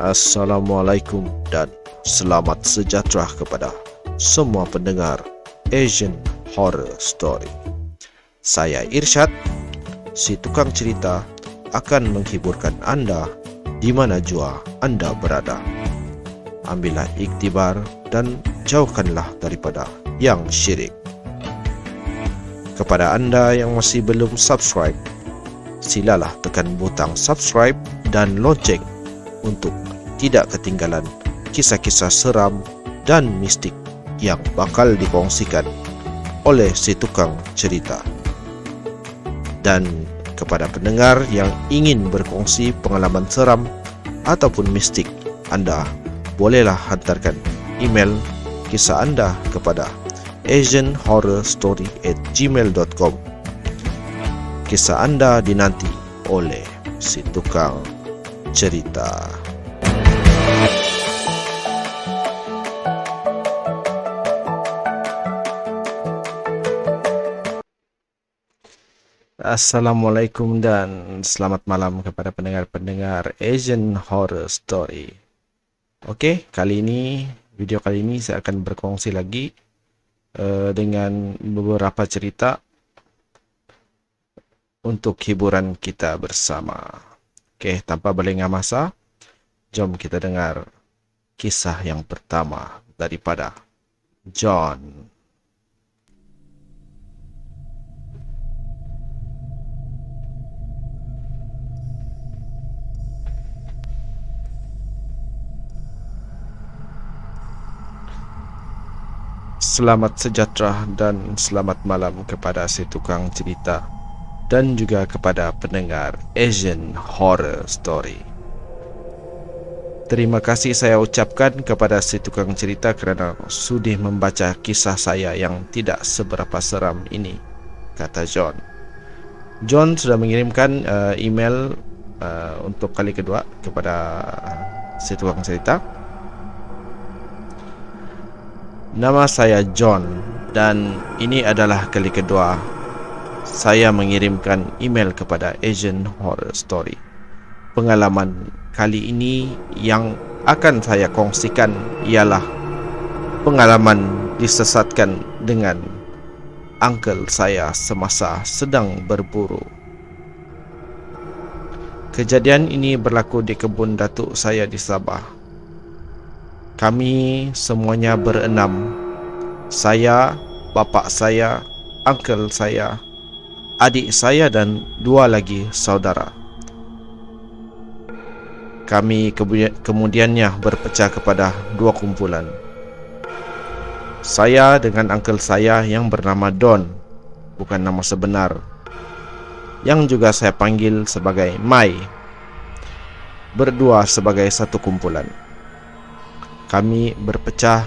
Assalamualaikum dan selamat sejahtera kepada semua pendengar Asian Horror Story. Saya Irsyad, si tukang cerita, akan menghiburkan anda di mana jua anda berada. Ambillah iktibar dan jauhkanlah daripada yang syirik. Kepada anda yang masih belum subscribe, silalah tekan butang subscribe dan lonceng untuk tidak ketinggalan kisah-kisah seram dan mistik yang bakal dikongsikan oleh si tukang cerita. Dan kepada pendengar yang ingin berkongsi pengalaman seram ataupun mistik, anda bolehlah hantarkan email kisah anda kepada asianhorrorstory@gmail.com. Kisah anda dinanti oleh si tukang cerita. Assalamualaikum dan selamat malam kepada pendengar-pendengar Asian Horror Story. Okey, video kali ini saya akan berkongsi lagi dengan beberapa cerita untuk hiburan kita bersama. Okey, tanpa berlengah masa, jom kita dengar kisah yang pertama daripada John. Selamat sejahtera dan selamat malam kepada si tukang cerita dan juga kepada pendengar Asian Horror Story. Terima kasih saya ucapkan kepada si tukang cerita kerana sudi membaca kisah saya yang tidak seberapa seram ini, kata John. John sudah mengirimkan email untuk kali kedua kepada si tukang cerita. Nama saya John dan ini adalah kali kedua saya mengirimkan email kepada Asian Horror Story. Pengalaman kali ini yang akan saya kongsikan ialah pengalaman disesatkan dengan uncle saya semasa sedang berburu. Kejadian ini berlaku di kebun datuk saya di Sabah. Kami semuanya berenam. Saya, bapa saya, uncle saya, adik saya dan dua lagi saudara. Kami kemudiannya berpecah kepada dua kumpulan. Saya dengan uncle saya yang bernama Don, bukan nama sebenar, yang juga saya panggil sebagai Mai, berdua sebagai satu kumpulan. Kami berpecah,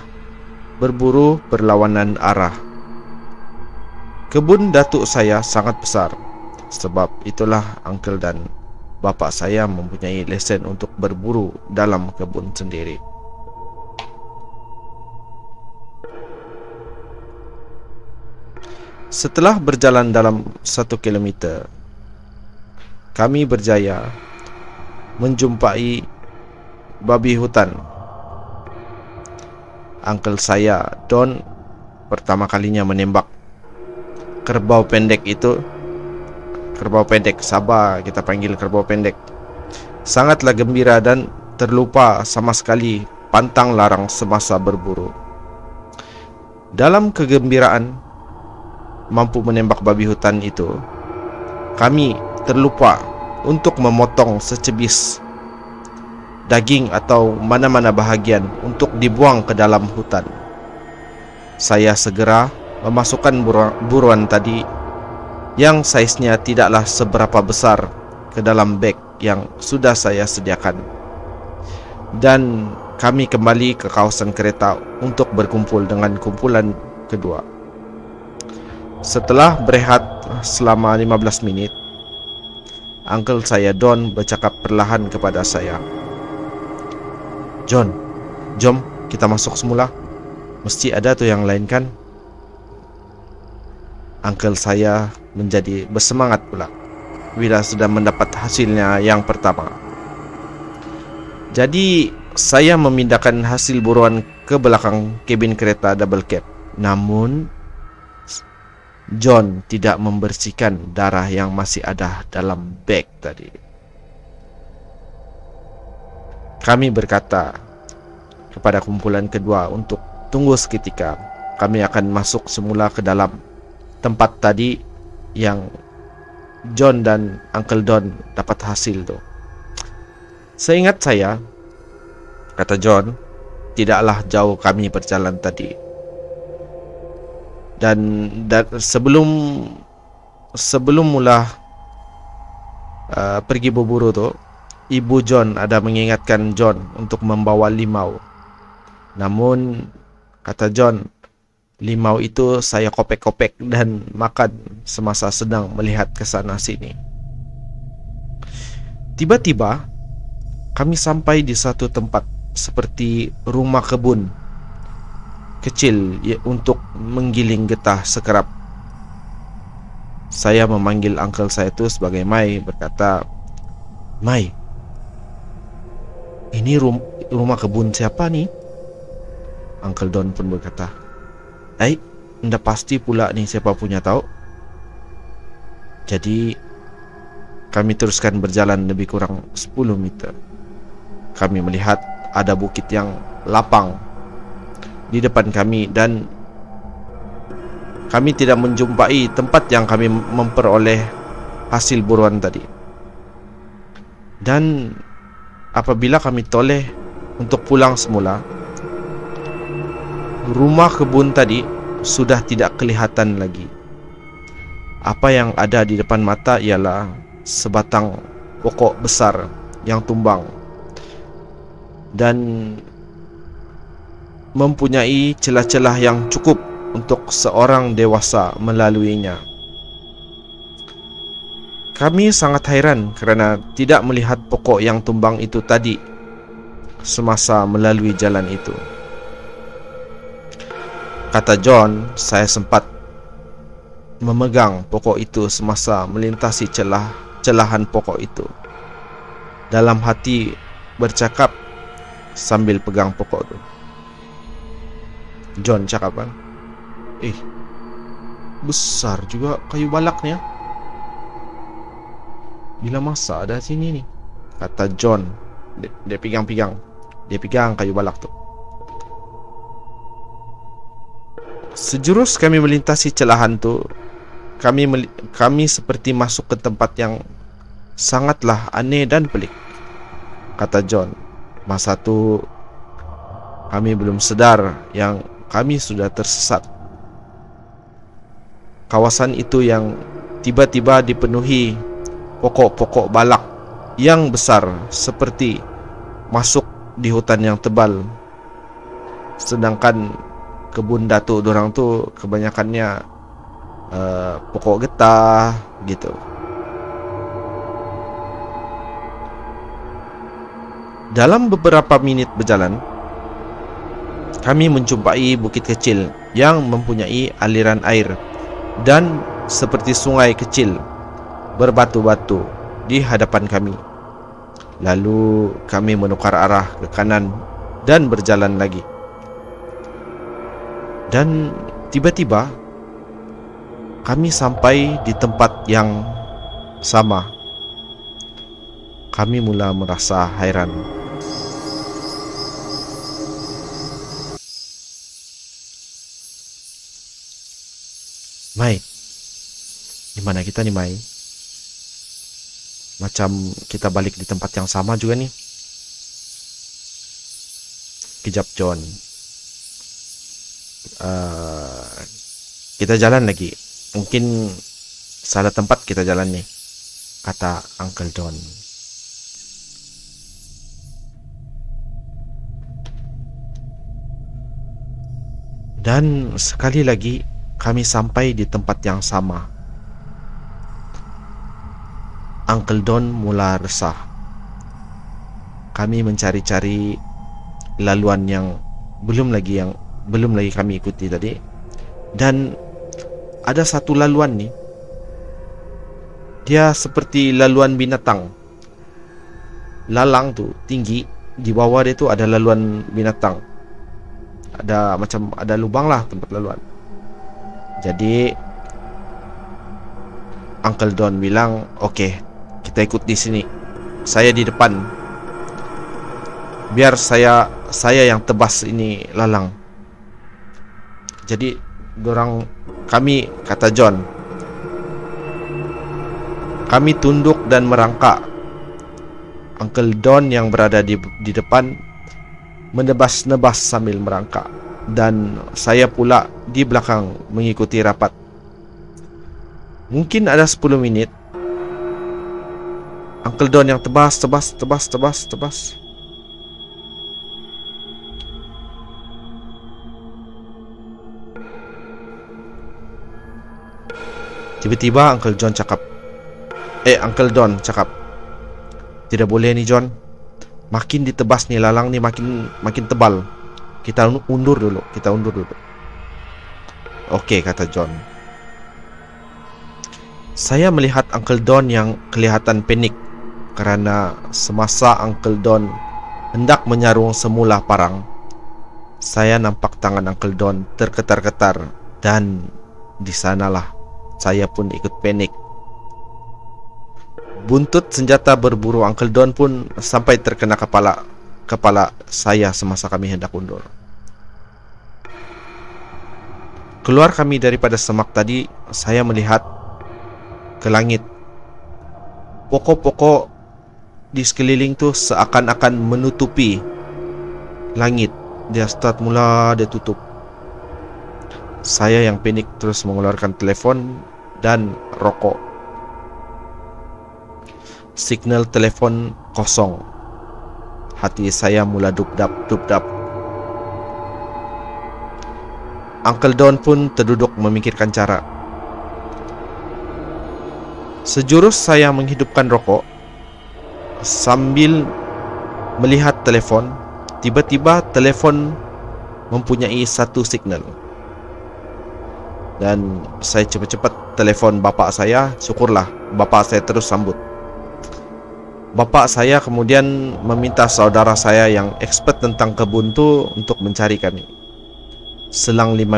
berburu berlawanan arah. Kebun datuk saya sangat besar, sebab itulah uncle dan bapa saya mempunyai lesen untuk berburu dalam kebun sendiri. Setelah berjalan dalam 1 kilometer, kami berjaya menjumpai babi hutan. Uncle saya, Don, pertama kalinya menembak kerbau pendek itu. Kerbau pendek, Sabah kita panggil kerbau pendek. Sangatlah gembira dan terlupa sama sekali pantang larang semasa berburu. Dalam kegembiraan mampu menembak babi hutan itu, kami terlupa untuk memotong secebis daging atau mana-mana bahagian untuk dibuang ke dalam hutan. Saya segera memasukkan buruan tadi yang saiznya tidaklah seberapa besar ke dalam beg yang sudah saya sediakan. Dan kami kembali ke kawasan kereta untuk berkumpul dengan kumpulan kedua. Setelah berehat selama 15 minit, uncle saya Don bercakap perlahan kepada saya. John, jom kita masuk semula. Mesti ada tu yang lain kan? Uncle saya menjadi bersemangat pula bila sudah mendapat hasilnya yang pertama. Jadi saya memindahkan hasil buruan ke belakang kabin kereta double cab. Namun John tidak membersihkan darah yang masih ada dalam beg tadi. Kami berkata kepada kumpulan kedua untuk tunggu seketika. Kami akan masuk semula ke dalam tempat tadi yang John dan Uncle Don dapat hasil tu. Seingat saya, kata John, tidaklah jauh kami berjalan tadi. Dan sebelum mula pergi berburu tu, Ibu John ada mengingatkan John untuk membawa limau. Namun kata John, limau itu saya kopek-kopek dan makan semasa sedang melihat ke sana sini. Tiba-tiba kami sampai di satu tempat seperti rumah kebun kecil untuk menggiling getah sekerap. Saya memanggil uncle saya itu sebagai Mai, berkata, "Mai, ini rumah kebun siapa nih?" Uncle Don pun berkata, "Ndak pasti pula nih siapa punya tahu." Jadi kami teruskan berjalan lebih kurang 10 meter. Kami melihat ada bukit yang lapang di depan kami dan kami tidak menjumpai tempat yang kami memperoleh hasil buruan tadi. Dan apabila kami toleh untuk pulang semula, rumah kebun tadi sudah tidak kelihatan lagi. Apa yang ada di depan mata ialah sebatang pokok besar yang tumbang dan mempunyai celah-celah yang cukup untuk seorang dewasa melaluinya. Kami sangat hairan kerana tidak melihat pokok yang tumbang itu tadi semasa melalui jalan itu. Kata John, saya sempat memegang pokok itu semasa melintasi celahan pokok itu. Dalam hati bercakap sambil pegang pokok itu. John cakap kan, besar juga kayu balaknya. Bila masa ada sini nih, kata John. Dia pegang kayu balak tu. Sejurus kami melintasi celahan tu, kami seperti masuk ke tempat yang sangatlah aneh dan pelik, kata John. Masa tu kami belum sedar yang kami sudah tersesat. Kawasan itu yang tiba-tiba dipenuhi pokok-pokok balak yang besar seperti masuk di hutan yang tebal. Sedangkan kebun datuk dorang tu kebanyakannya pokok getah gitu. Dalam beberapa minit berjalan, kami menjumpai bukit kecil yang mempunyai aliran air dan seperti sungai kecil berbatu-batu di hadapan kami. Lalu kami menukar arah ke kanan dan berjalan lagi. Dan tiba-tiba kami sampai di tempat yang sama. Kami mula merasa hairan. Mai, di mana kita nih, Mai? Macam kita balik di tempat yang sama juga nih. Kejap John. Kita jalan lagi. Mungkin salah tempat kita jalan nih, kata Uncle Don. Dan sekali lagi kami sampai di tempat yang sama. Uncle Don mula resah. Kami mencari-cari laluan yang belum lagi kami ikuti tadi. Dan ada satu laluan nih. Dia seperti laluan binatang. Lalang tu tinggi di bawah dia tu ada laluan binatang. Ada macam ada lubang lah tempat laluan. Jadi Uncle Don bilang, "Oke, kita ikut di sini. Saya di depan. Biar saya yang tebas ini lalang." Jadi kami, kata John, kami tunduk dan merangkak. Uncle Don yang berada di depan menebas-nebas sambil merangkak, dan saya pula di belakang mengikuti rapat. Mungkin ada 10 minit Uncle Don yang tebas. Tiba-tiba Uncle Don cakap, "Tidak boleh nih John. Makin ditebas nih lalang nih makin tebal. Kita undur dulu. Oke, kata John. Saya melihat Uncle Don yang kelihatan panik kerana semasa Uncle Don hendak menyarung semula parang, saya nampak tangan Uncle Don terketar-ketar, dan di sanalah saya pun ikut panik. Buntut senjata berburu Uncle Don pun sampai terkena kepala saya semasa kami hendak undur. Keluar kami daripada semak tadi, saya melihat ke langit. Pokok-pokok di sekeliling tu seakan-akan menutupi langit. Dia start mula, dia tutup. Saya yang panik terus mengeluarkan telefon dan rokok. Signal telefon kosong. Hati saya mula dubdap. Uncle Don pun terduduk memikirkan cara. Sejurus saya menghidupkan rokok sambil melihat telefon. Tiba-tiba telefon mempunyai satu signal, dan saya cepat-cepat telefon bapa saya. Syukurlah bapa saya terus sambut. Bapa saya kemudian meminta saudara saya yang expert tentang kebun tu untuk mencari kami. Selang 5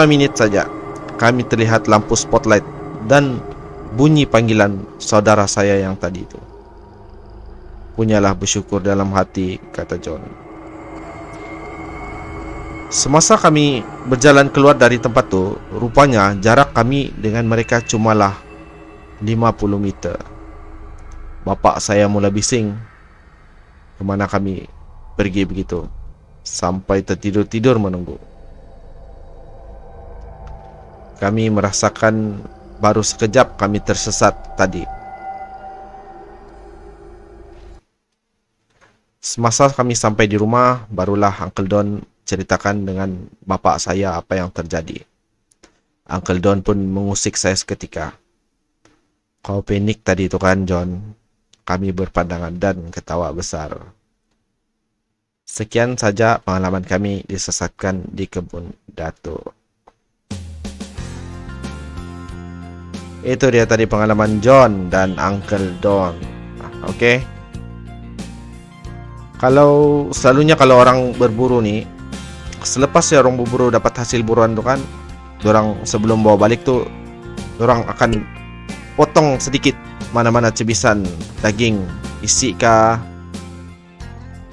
minit saja, kami terlihat lampu spotlight dan bunyi panggilan saudara saya yang tadi itu. Punyalah bersyukur dalam hati, kata John. Semasa kami berjalan keluar dari tempat tu, rupanya jarak kami dengan mereka cumalah 50 meter. Bapa saya mula bising, kemana kami pergi begitu, sampai tertidur-tidur menunggu. Kami merasakan baru sekejap kami tersesat tadi. Semasa kami sampai di rumah, barulah Uncle Don ceritakan dengan bapa saya apa yang terjadi. Uncle Don pun mengusik saya seketika. Kau panik tadi itu kan, John? Kami berpandangan dan ketawa besar. Sekian saja pengalaman kami disesatkan di kebun Datuk. Itu dia tadi pengalaman John dan Uncle Don. Oke. Selalunya kalau orang berburu nih, selepas ya orang berburu dapat hasil buruan tu kan, orang sebelum bawa balik tu, orang akan potong sedikit mana-mana cebisan daging isi kah,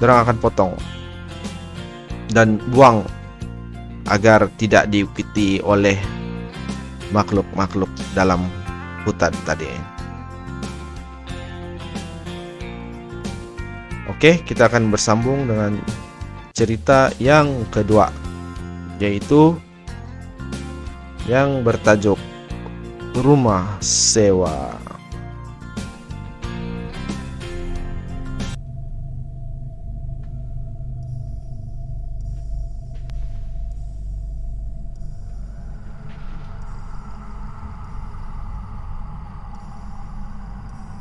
orang akan potong dan buang agar tidak diikuti oleh makhluk-makhluk dalam hutan tadi. Oke, kita akan bersambung dengan cerita yang kedua, yaitu yang bertajuk Rumah Sewa.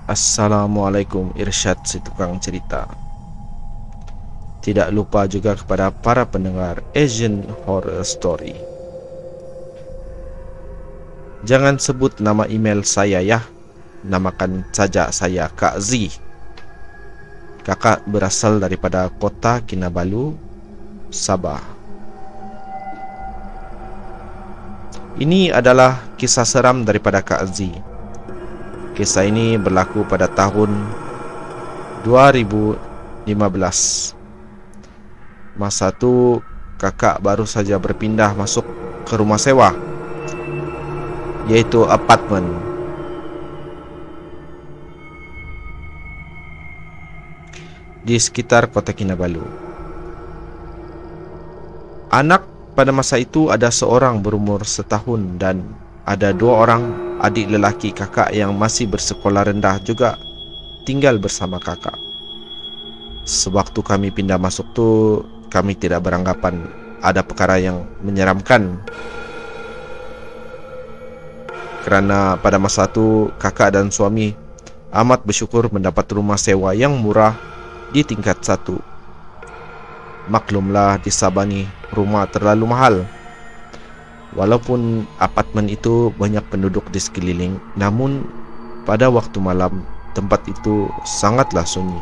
Assalamualaikum Irsyad si tukang cerita. Tidak lupa juga kepada para pendengar Asian Horror Story. Jangan sebut nama email saya ya. Namakan saja saya Kak Z. Kakak berasal daripada kota Kinabalu, Sabah. Ini adalah kisah seram daripada Kak Z. Kisah ini berlaku pada tahun 2015. Masa tu kakak baru saja berpindah masuk ke rumah sewa, yaitu apartmen. Di sekitar kota Kinabalu. Anak pada masa itu ada seorang berumur setahun dan ada 2 orang adik lelaki kakak yang masih bersekolah rendah juga tinggal bersama kakak. Sewaktu kami pindah masuk tu, kami tidak beranggapan ada perkara yang menyeramkan. Kerana pada masa itu kakak dan suami amat bersyukur mendapat rumah sewa yang murah di tingkat 1. Maklumlah di Sabah ni rumah terlalu mahal. Walaupun apartmen itu banyak penduduk di sekeliling, namun pada waktu malam tempat itu sangatlah sunyi.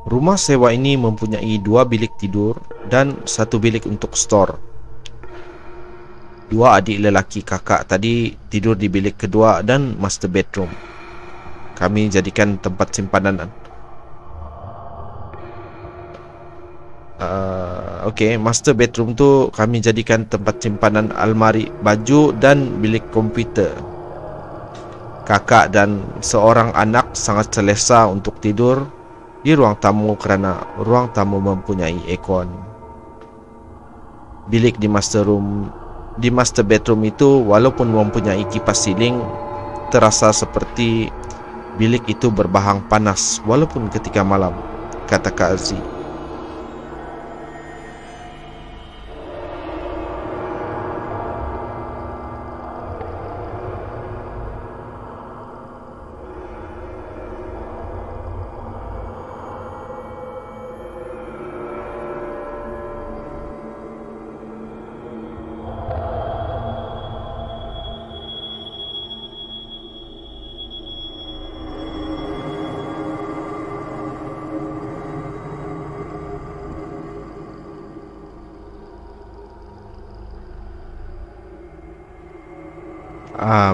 Rumah sewa ini mempunyai 2 bilik tidur dan 1 bilik untuk store. 2 adik lelaki kakak tadi tidur di bilik kedua dan master bedroom. Kami jadikan tempat simpanan. Master bedroom tu kami jadikan tempat simpanan almari baju dan bilik komputer. Kakak dan seorang anak sangat selesa untuk tidur di ruang tamu kerana ruang tamu mempunyai aircon. Bilik di master bedroom itu walaupun mempunyai kipas siling, terasa seperti bilik itu berbahang panas walaupun ketika malam, kata Kak Aziz.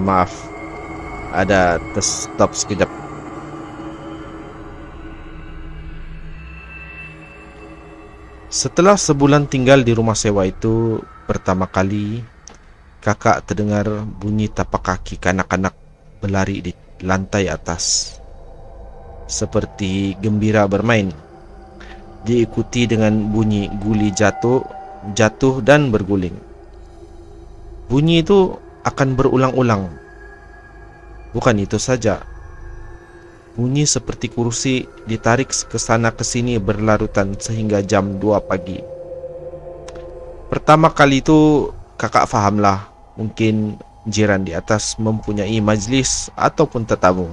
Maaf, ada stop sekejap. Setelah sebulan tinggal di rumah sewa itu, pertama kali kakak terdengar bunyi tapak kaki kanak-kanak berlari di lantai atas, seperti gembira bermain, diikuti dengan bunyi guli jatuh dan berguling. Bunyi itu akan berulang-ulang. Bukan itu saja, bunyi seperti kursi ditarik ke sana ke sini berlarutan sehingga jam 2 pagi. Pertama kali itu kakak fahamlah, mungkin jiran di atas mempunyai majlis ataupun tetamu.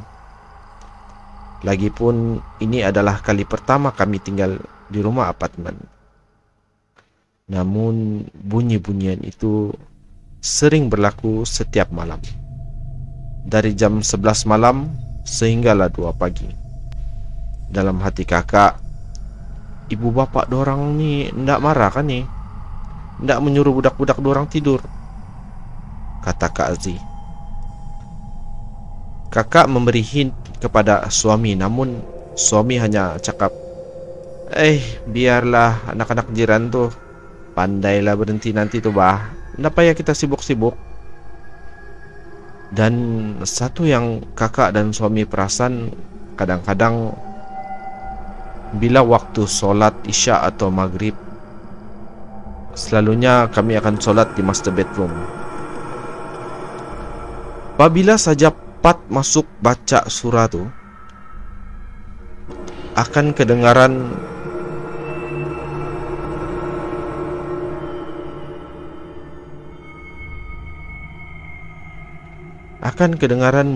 Lagipun ini adalah kali pertama kami tinggal di rumah apartemen. Namun bunyi-bunyian itu sering berlaku setiap malam, dari jam 11 malam sehinggalah 2 pagi. Dalam hati kakak, ibu bapak dorang ni ndak marah kan ni? Ndak menyuruh budak-budak dorang tidur, kata Kak Aziz. Kakak memberi hint kepada suami, namun suami hanya cakap, biarlah anak-anak jiran tu, pandailah berhenti nanti tu bah. Ndak payah kita sibuk-sibuk. Dan satu yang kakak dan suami perasan, kadang-kadang bila waktu solat isya atau maghrib, selalunya kami akan solat di master bedroom. Apabila saja Pat masuk baca surah tu, akan kedengaran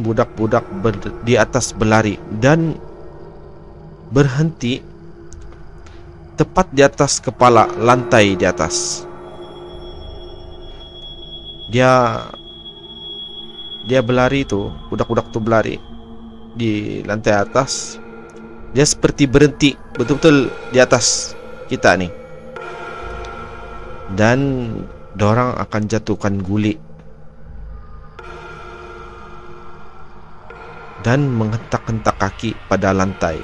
budak-budak di atas berlari dan berhenti tepat di atas kepala lantai di atas. Dia dia berlari tuh, budak-budak tuh berlari di lantai atas. Dia seperti berhenti betul-betul di atas kita nih. Dan dorang akan jatuhkan guli dan menghentak-hentak kaki pada lantai.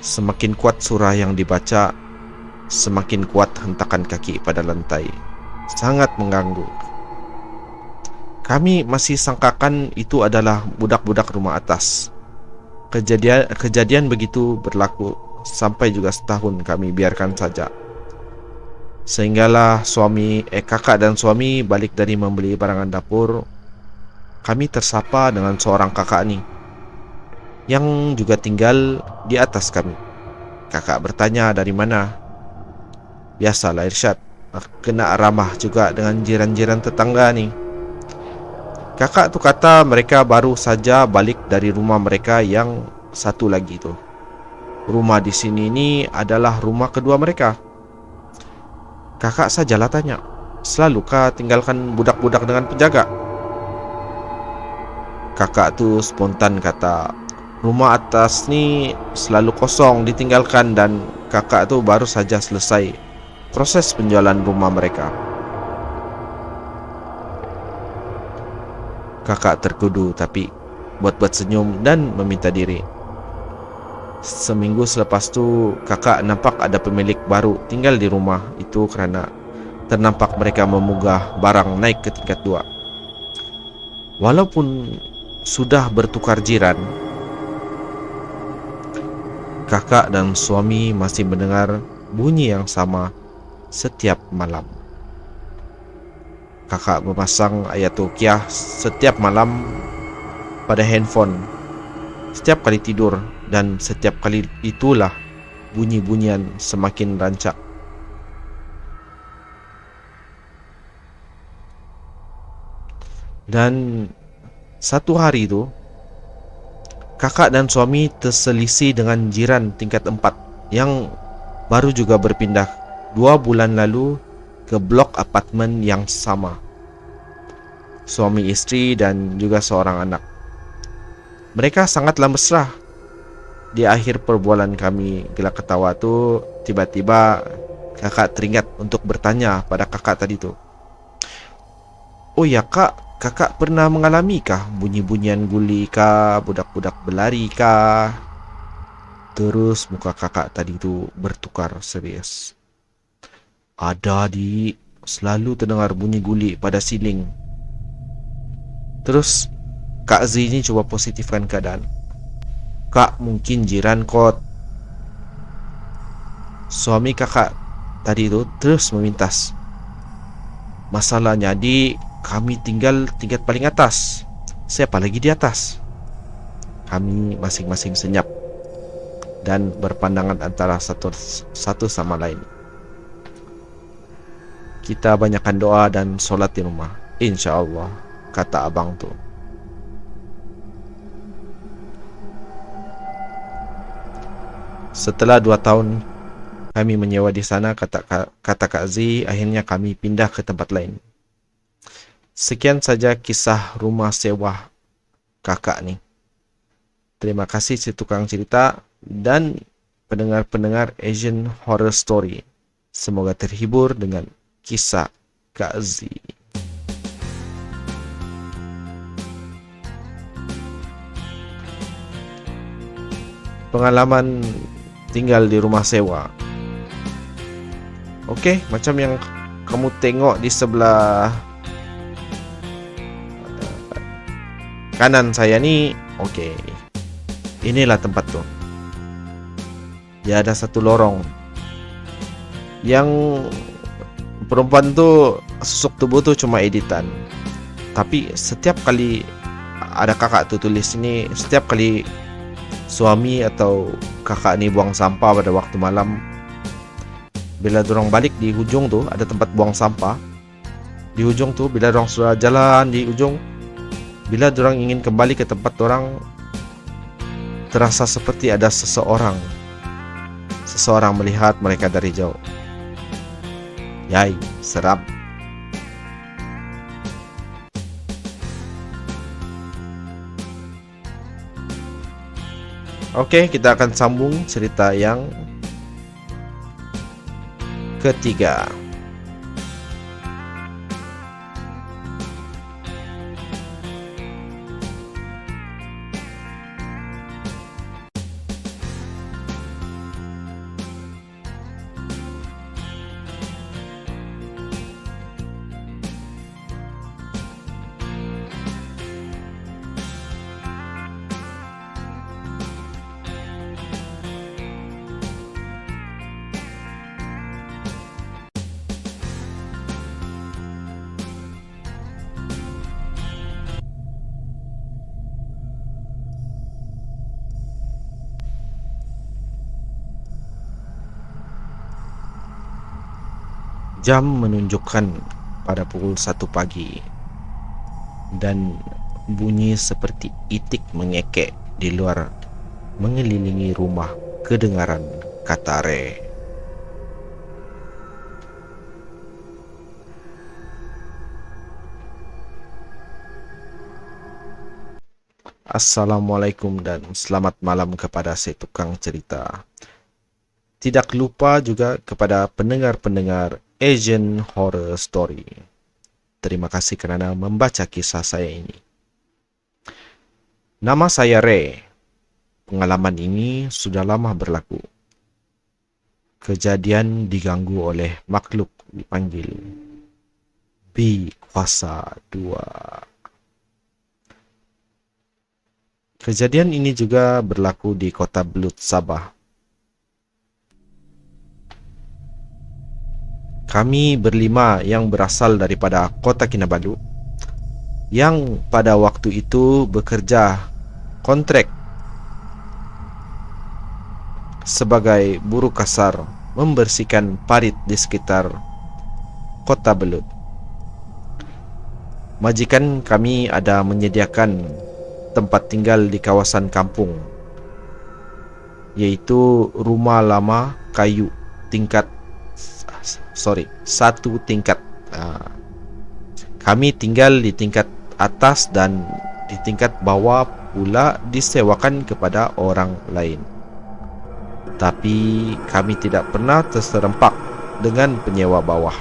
Semakin kuat surah yang dibaca, semakin kuat hentakan kaki pada lantai. Sangat mengganggu. Kami masih sangkakan itu adalah budak-budak rumah atas. Kejadian begitu berlaku sampai juga setahun kami biarkan saja. Sehinggalah kakak dan suami balik dari membeli barangan dapur. Kami tersapa dengan seorang kakak nih, yang juga tinggal di atas kami. Kakak bertanya dari mana. Biasalah Irsyad, kena ramah juga dengan jiran-jiran tetangga nih. Kakak tuh kata mereka baru saja balik dari rumah mereka yang satu lagi tuh. Rumah di sini ini adalah rumah kedua mereka. Kakak sajalah tanya, "Selalukah tinggalkan budak-budak dengan penjaga?" Kakak tuh spontan kata, "Rumah atas nih selalu kosong ditinggalkan dan kakak tuh baru saja selesai proses penjualan rumah mereka." Kakak terkudu tapi buat-buat senyum dan meminta diri. Seminggu selepas tu kakak nampak ada pemilik baru tinggal di rumah itu kerana ternampak mereka memunggah barang naik ke tingkat 2. Walaupun sudah bertukar jiran, kakak dan suami masih mendengar bunyi yang sama setiap malam. Kakak memasang ayat ruqyah setiap malam pada handphone setiap kali tidur, dan setiap kali itulah bunyi-bunyian semakin rancak. Dan satu hari itu kakak dan suami terselisih dengan jiran tingkat 4 yang baru juga berpindah 2 bulan lalu ke blok apartemen yang sama. Suami istri dan juga seorang anak. Mereka sangatlah mesra. Di akhir perbualan kami gelak ketawa tu, tiba-tiba kakak teringat untuk bertanya pada kakak tadi tu, "Oh ya kak, kakak pernah mengalami kah bunyi-bunyian guli kah, budak-budak berlari kah?" Terus muka kakak tadi tu bertukar serius. "Ada di, selalu terdengar bunyi guli pada siling." Terus Kak Z ini coba positifkan keadaan. "Kak, mungkin jiran kot." Suami kakak tadi itu terus memintas, "Masalahnya di, kami tinggal tingkat paling atas. Siapa lagi di atas?" Kami masing-masing senyap dan berpandangan antara satu sama lain. "Kita banyakkan doa dan solat di rumah, InsyaAllah," kata abang tu. Setelah 2 tahun kami menyewa di sana, kata Kak Z, akhirnya kami pindah ke tempat lain. Sekian saja kisah rumah sewa kakak ni. Terima kasih si tukang cerita dan pendengar-pendengar Asian Horror Story. Semoga terhibur dengan kisah Kak Z. Pengalaman tinggal di rumah sewa. Okey, macam yang kamu tengok di sebelah kanan saya ni. Okey, inilah tempat tu. Dia ada satu lorong yang perempuan tu susuk tubuh tu cuma editan. Tapi setiap kali ada kakak tu tulis ini, setiap kali suami atau kakak ni buang sampah pada waktu malam, bila dorang balik di hujung tu ada tempat buang sampah. Di hujung tu bila dorang sudah jalan di ujung, bila dorang ingin kembali ke tempat dorang, terasa seperti ada seseorang melihat mereka dari jauh. Yai, seram. Oke, kita akan sambung cerita yang ketiga. Jam menunjukkan pada pukul 1 pagi dan bunyi seperti itik mengekek di luar mengelilingi rumah kedengaran kata Re. Assalamualaikum dan selamat malam kepada si tukang cerita. Tidak lupa juga kepada pendengar-pendengar Asian Horror Story. Terima kasih kerana membaca kisah saya ini. Nama saya Ray. Pengalaman ini sudah lama berlaku. Kejadian diganggu oleh makhluk dipanggil B Kuasa 2. Kejadian ini juga berlaku di Kota Belud, Sabah. Kami berlima yang berasal daripada Kota Kinabalu yang pada waktu itu bekerja kontrak sebagai buruh kasar membersihkan parit di sekitar Kota Belud. Majikan kami ada menyediakan tempat tinggal di kawasan kampung, yaitu rumah lama kayu satu tingkat. Kami tinggal di tingkat atas dan di tingkat bawah pula disewakan kepada orang lain. Tapi kami tidak pernah terserempak dengan penyewa bawah.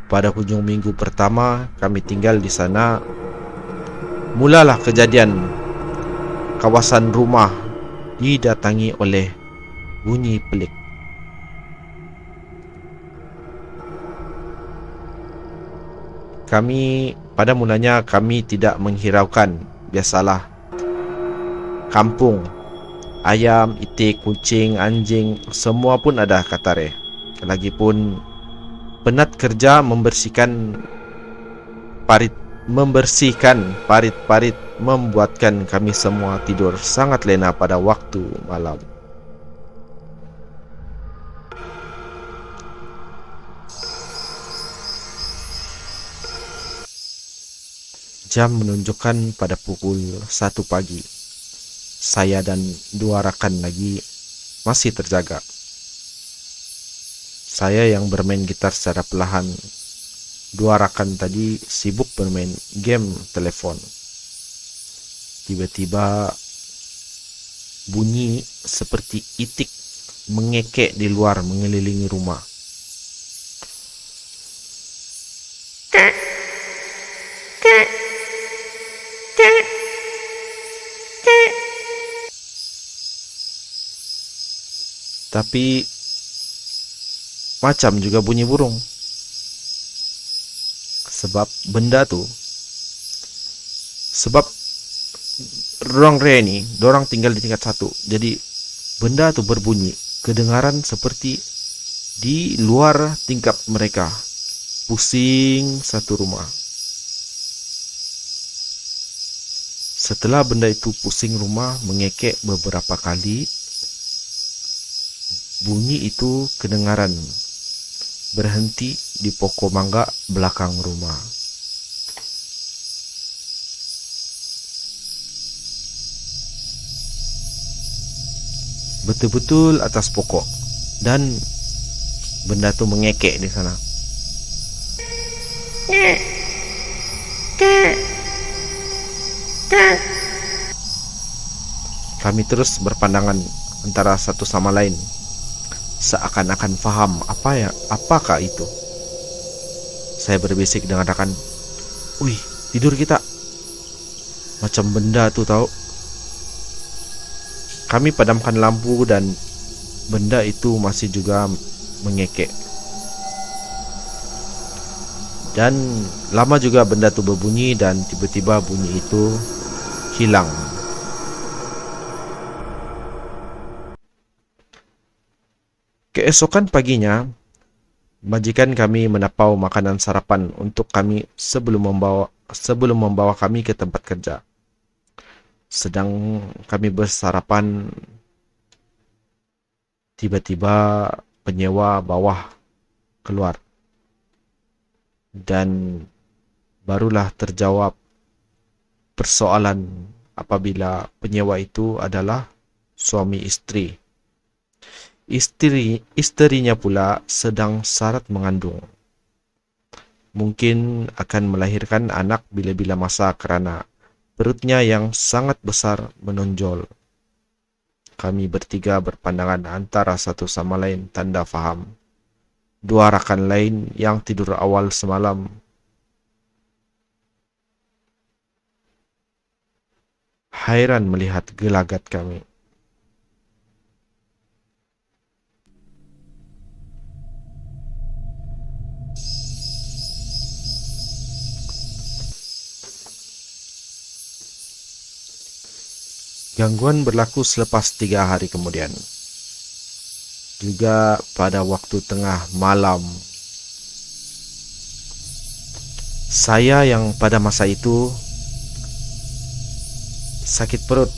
Pada hujung minggu pertama kami tinggal di sana, mulalah kejadian kawasan rumah didatangi oleh bunyi pelik. Pada mulanya kami tidak menghiraukan. Biasalah, kampung, ayam, itik, kucing, anjing, semua pun ada, kata Re. Lagipun penat kerja membersihkan parit-parit membuatkan kami semua tidur sangat lena pada waktu malam. Jam menunjukkan pada pukul 1 pagi. Saya dan 2 rakan lagi masih terjaga. Saya yang bermain gitar secara perlahan. 2 rakan tadi sibuk bermain game telepon. Tiba-tiba bunyi seperti itik mengekek di luar mengelilingi rumah. Tapi macam juga bunyi burung. Sebab dorang Re ni, dorang tinggal di tingkat 1. Jadi benda tu berbunyi, kedengaran seperti di luar tingkap mereka. Pusing satu rumah. Setelah benda itu pusing rumah, mengekek beberapa kali, bunyi itu kedengaran berhenti di pokok mangga belakang rumah. Betul-betul atas pokok, dan benda itu mengekek di sana. Kami terus berpandangan antara satu sama lain, seakan-akan faham apakah itu. Saya berbisik dengan rekan, "Wih, tidur kita. Macam benda tuh tahu." Kami padamkan lampu dan benda itu masih juga mengekek. Dan lama juga benda itu berbunyi dan tiba-tiba bunyi itu hilang. Keesokan paginya, majikan kami menapau makanan sarapan untuk kami sebelum membawa kami ke tempat kerja. Sedang kami bersarapan, tiba-tiba penyewa bawah keluar. Dan barulah terjawab persoalan apabila penyewa itu adalah suami istri. Istrinya pula sedang syarat mengandung. Mungkin akan melahirkan anak bila-bila masa karena perutnya yang sangat besar menonjol. Kami bertiga berpandangan antara satu sama lain tanda faham. Dua rakan lain yang tidur awal semalam hairan melihat gelagat kami. Gangguan berlaku selepas 3 hari kemudian. Juga pada waktu tengah malam. Saya yang pada masa itu sakit perut.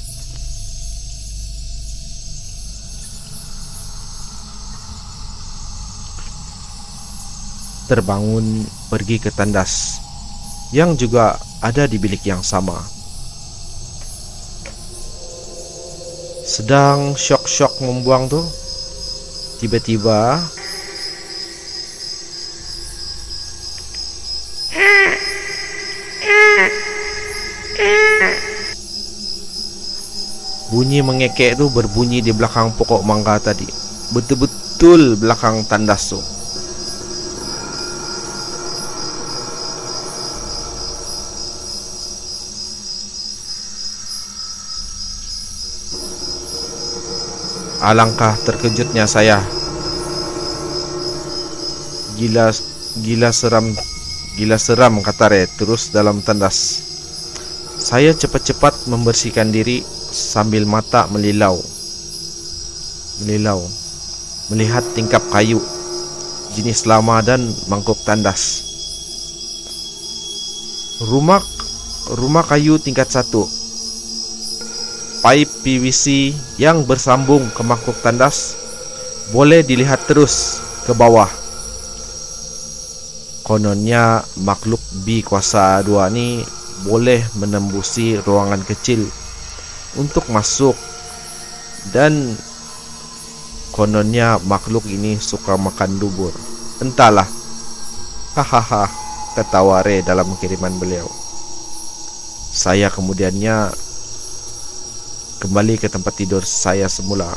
Terbangun pergi ke tandas yang juga ada di bilik yang sama. Sedang syok-syok membuang tuh, tiba-tiba bunyi mengekek tuh berbunyi di belakang pokok mangga tadi. Betul-betul belakang tandas tuh. Alangkah terkejutnya saya. Gila seram kata Re terus dalam tandas. Saya cepat-cepat membersihkan diri sambil mata melilau melihat tingkap kayu jenis lama dan mangkuk tandas. Rumah kayu tingkat 1. Pipe PVC yang bersambung ke mangkuk tandas boleh dilihat terus ke bawah. Kononnya makhluk B kuasa 2 ni boleh menembusi ruangan kecil untuk masuk, dan kononnya makhluk ini suka makan dubur. Entahlah. Hahaha, ketawa Re dalam kiriman beliau. Saya kemudiannya kembali ke tempat tidur saya semula.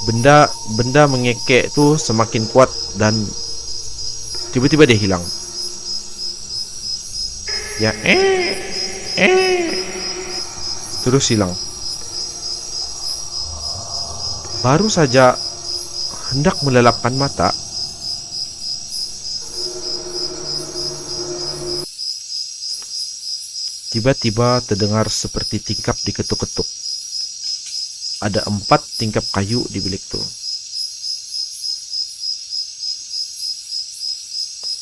Benda mengekek tu semakin kuat dan tiba-tiba dia hilang. Ya terus hilang. Baru saja hendak melelapkan mata, tiba-tiba terdengar seperti tingkap diketuk-ketuk. Ada 4 tingkap kayu di bilik itu.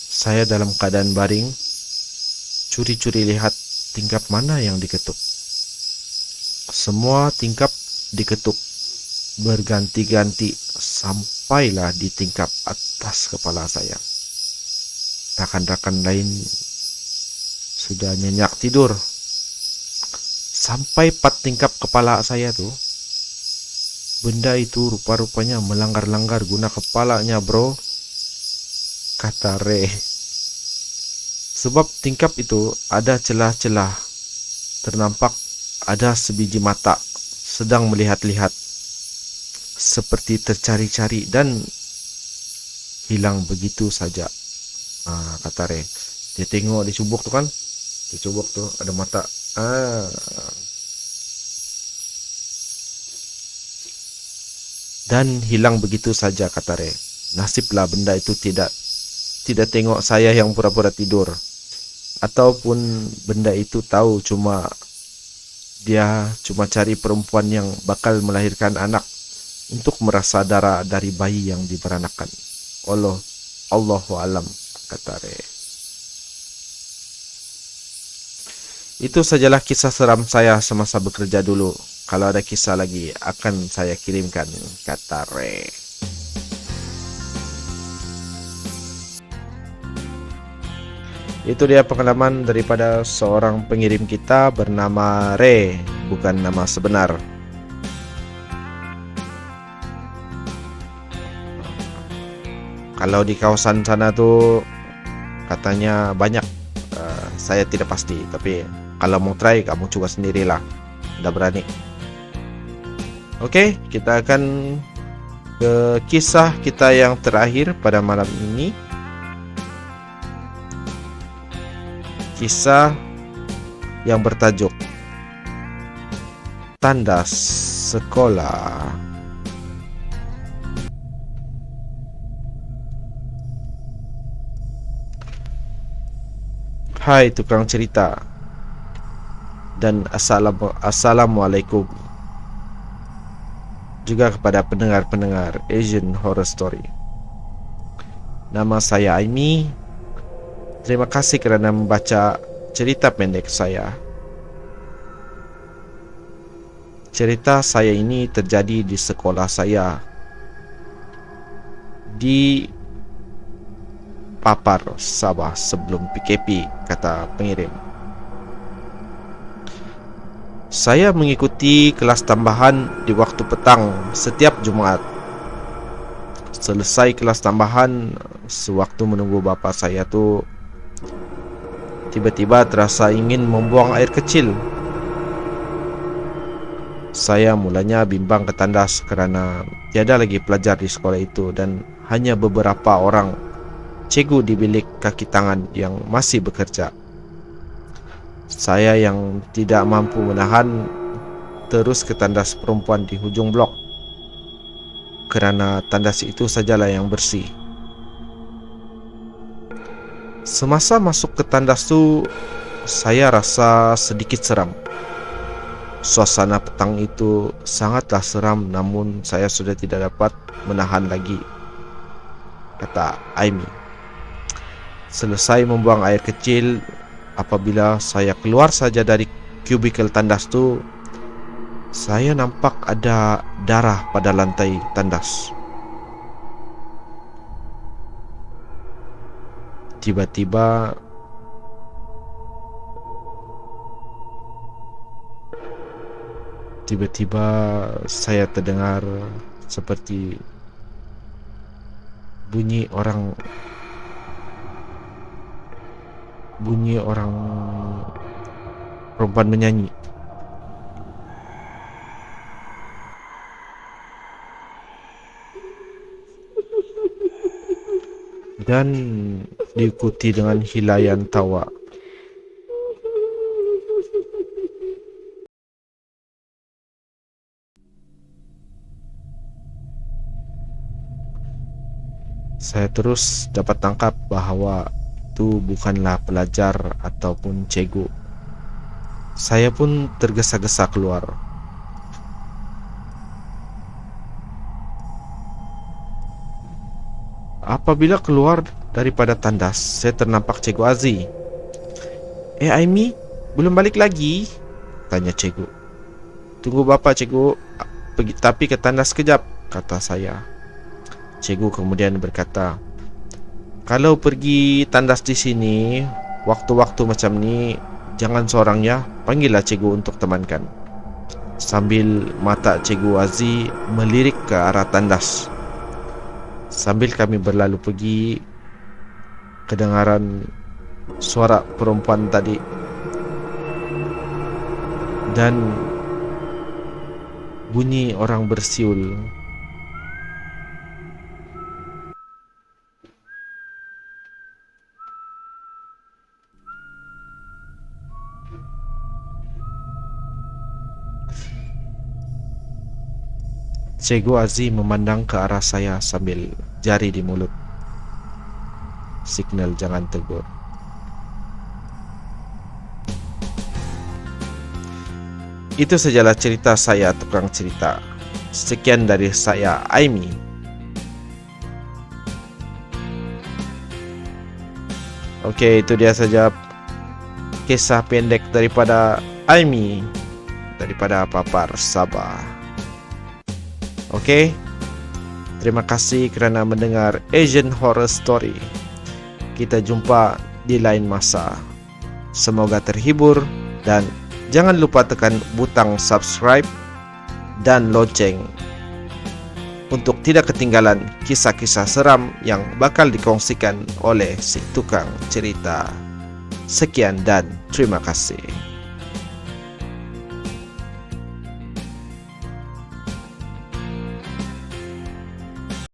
Saya dalam keadaan baring, curi-curi lihat tingkap mana yang diketuk. Semua tingkap diketuk berganti-ganti sampailah di tingkap atas kepala saya. Rakan-rakan lain sudah nyenyak tidur. Sampai 4 tingkap kepala saya tuh. Benda itu rupa-rupanya melanggar-langgar guna kepalanya, bro, kata Re. Sebab tingkap itu ada celah-celah. Ternampak ada sebiji mata sedang melihat-lihat seperti tercari-cari dan hilang begitu saja. Kata Ray. Dia tengok di cubuk tu kan. Di cubuk tu ada mata. Dan hilang begitu saja, kata Ray. Nasiblah benda itu tidak tengok saya yang pura-pura tidur. Ataupun benda itu tahu dia cuma cari perempuan yang bakal melahirkan anak untuk merasa darah dari bayi yang diberanakan. Allahu alam, kata Ray. Itu sajalah kisah seram saya semasa bekerja dulu. Kalau ada kisah lagi akan saya kirimkan, kata Ray. Itu dia pengalaman daripada seorang pengirim kita bernama Ray, bukan nama sebenar. Kalau di kawasan sana tuh katanya banyak, saya tidak pasti. Tapi kalau mau try, kamu coba sendirilah. Udah berani. Oke, kita akan ke kisah kita yang terakhir pada malam ini. Kisah yang bertajuk Tandas Sekolah. Hai tukang cerita dan assalamualaikum juga kepada pendengar-pendengar Asian Horror Story. Nama saya Aimi. Terima kasih kerana membaca cerita pendek saya. Cerita saya ini terjadi di sekolah saya di Papar, Sabah sebelum PKP, kata pengirim. Saya mengikuti kelas tambahan di waktu petang setiap Jumaat. Selesai kelas tambahan, sewaktu menunggu bapa saya tu tiba-tiba terasa ingin membuang air kecil. Saya mulanya bimbang ke tandas kerana tiada lagi pelajar di sekolah itu dan hanya beberapa orang cikgu di bilik kaki tangan yang masih bekerja. Saya yang tidak mampu menahan terus ke tandas perempuan di hujung blok kerana tandas itu sajalah yang bersih. Semasa masuk ke tandas tu, saya rasa sedikit seram. Suasana petang itu sangatlah seram, namun saya sudah tidak dapat menahan lagi, kata Aimi. Selesai membuang air kecil, apabila saya keluar saja dari kubikel tandas tu, saya nampak ada darah pada lantai tandas. Tiba-tiba saya terdengar seperti bunyi orang perempuan menyanyi. Dan diikuti dengan hilaian tawa. Saya terus dapat tangkap bahawa itu bukanlah pelajar ataupun cikgu. Saya pun tergesa-gesa keluar. Apabila keluar daripada tandas, saya ternampak Cikgu Azi. Aimi, belum balik lagi? Tanya cikgu. Tunggu bapa cikgu, tapi ke tandas sekejap, kata saya. Cikgu kemudian berkata, kalau pergi tandas di sini, waktu-waktu macam ni, jangan seorang ya, panggillah cikgu untuk temankan. Sambil mata Cikgu Azi melirik ke arah tandas. Sambil kami berlalu pergi, kedengaran suara perempuan tadi. Dan bunyi orang bersiul. Cikgu Azzi memandang ke arah saya sambil jari di mulut. Signal jangan tegur. Itu sajalah cerita saya, tukang cerita. Sekian dari saya, Aimi. Oke, itu dia saja kisah pendek daripada Aimi, daripada Papar Sabah. Oke, terima kasih kerana mendengar Asian Horror Story. Kita jumpa di lain masa. Semoga terhibur dan jangan lupa tekan butang subscribe dan lonceng untuk tidak ketinggalan kisah-kisah seram yang bakal dikongsikan oleh si tukang cerita. Sekian dan terima kasih.